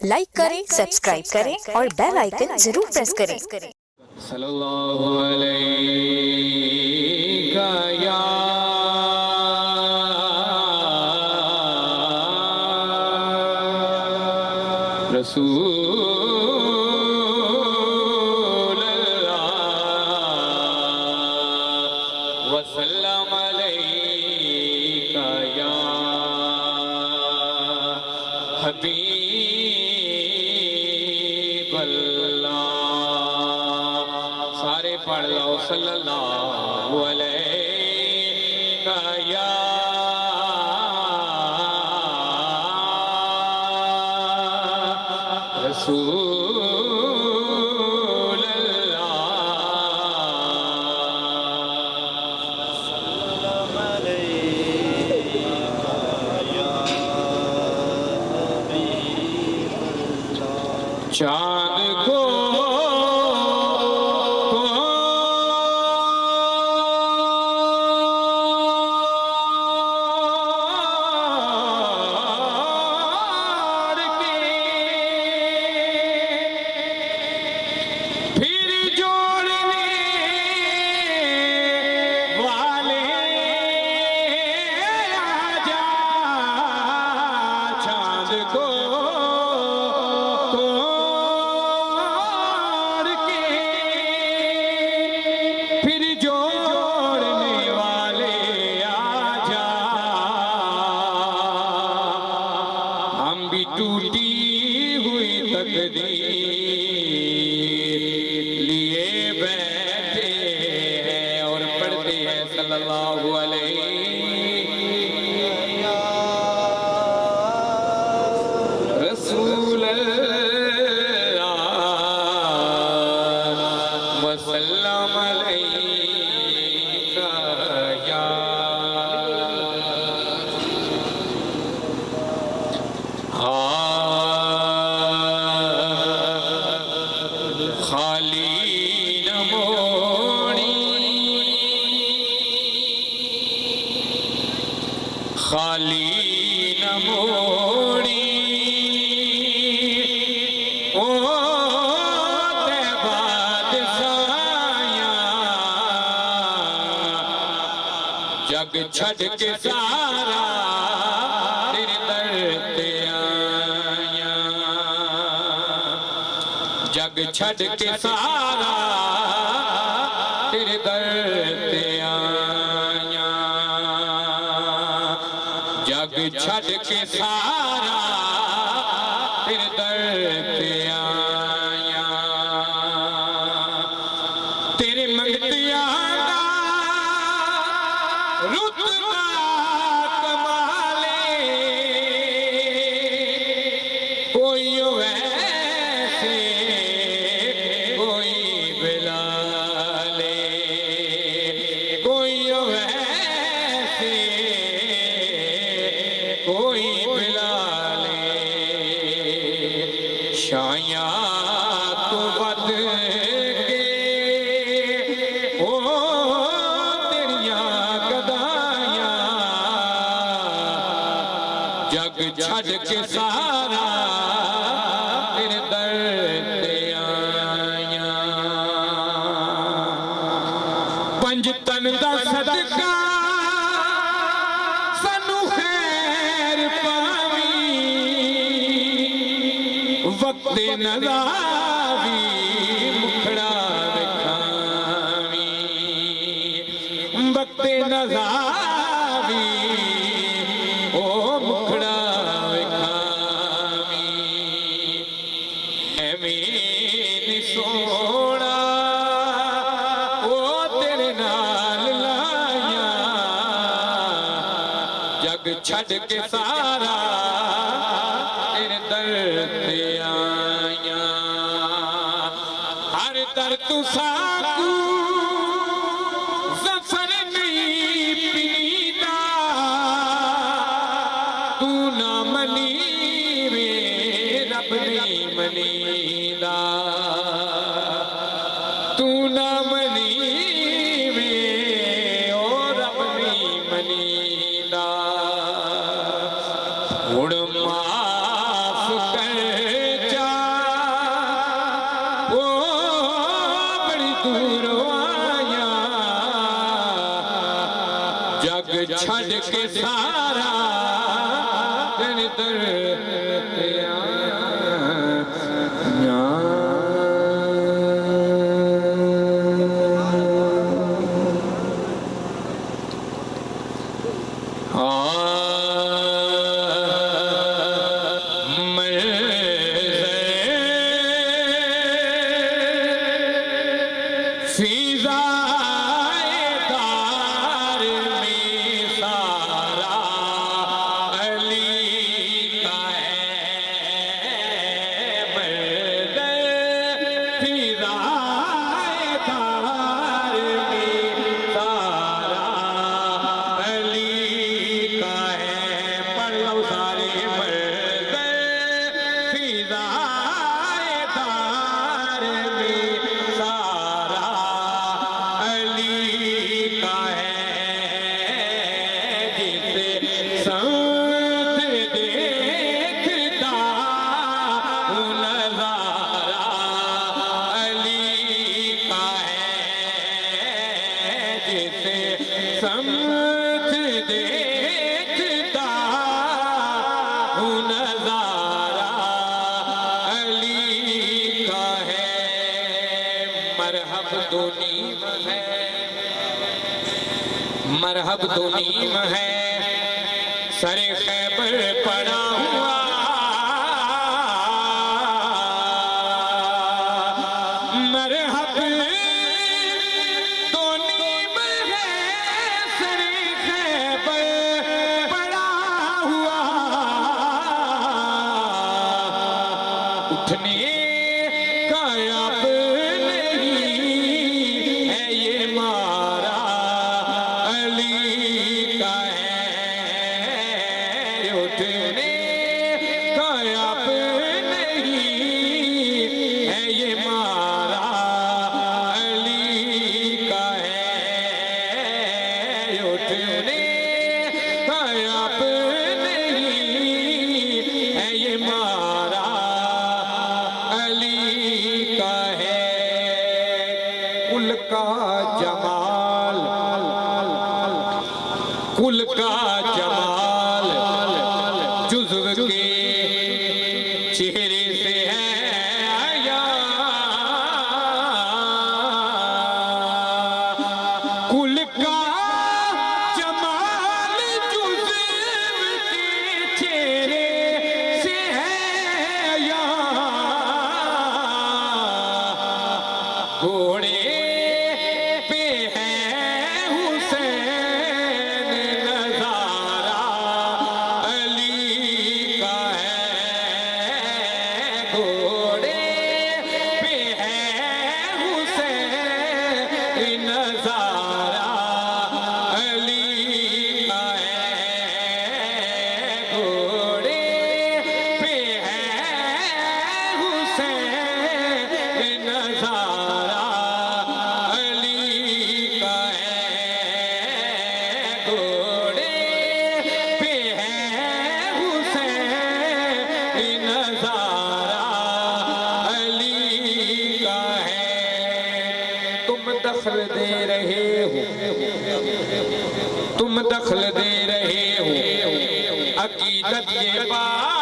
Like کریں، subscribe کریں اور بیل آئیکن ضرور پریس کریں۔ صلی اللہ علیہ یا رسول اللہ وسلم علیہ یا حبیب اللہ۔ سارے پڑھ لو صلی اللہ علیہ یا رسول اللہ۔ چاند کو ٹوٹی ہوئی تقدیر لیے بیٹھے ہیں اور پڑھتے ہیں صلی اللہ علیہ رسول اللہ وسلم علیہ یا خالی نہ موڑی خالی نہ موڑی او تیباد سایاں جگ چھڑ کے سارا تیرے در تے آیا جگ چھڑ کے سارا تیرے در تے آیا جگ چھڑ کے سارا تیرے در تے آیا تیرے منگتیاں دا رتبہ کمالے کوئی ویسے کوئی بلالے کوئی ویسے کوئی بلالے شایاں تو بد کے او تیریاں گدایاں جگ چھڑ کے سارا تیرے در تے آیا پنج تن دا صدقہ سانو خیر پاوی وقت نظاوی مکھڑا وکھاوی وقت نظاوی او مکھڑا وکھاوی ایویں سونا او تیرے نال لایا جگ چھڑ کے سارا تیرے در تے آیا ہر در تو ساکو زفر نہیں پیدا تو نہ منی وے رب نہیں منیدا تو نہ منی وے او رب نہیں منیدا اڑ معاف کر چھڑ کے سارا در در مرحب دو نیم ہے سر خیبر پڑا ہوا مرحب دو نیم ہے سر خیبر پڑا ہوا اٹھنے کا اب نہیں ہے یہ مارا کل کا جمال جزو کے چہرے سے ہے آیا کل کا جمال جزو کے چہرے سے ہے آیا گھوڑے دخل دے رہے ہو تم دخل دے رہے ہو عقیدت یہ بات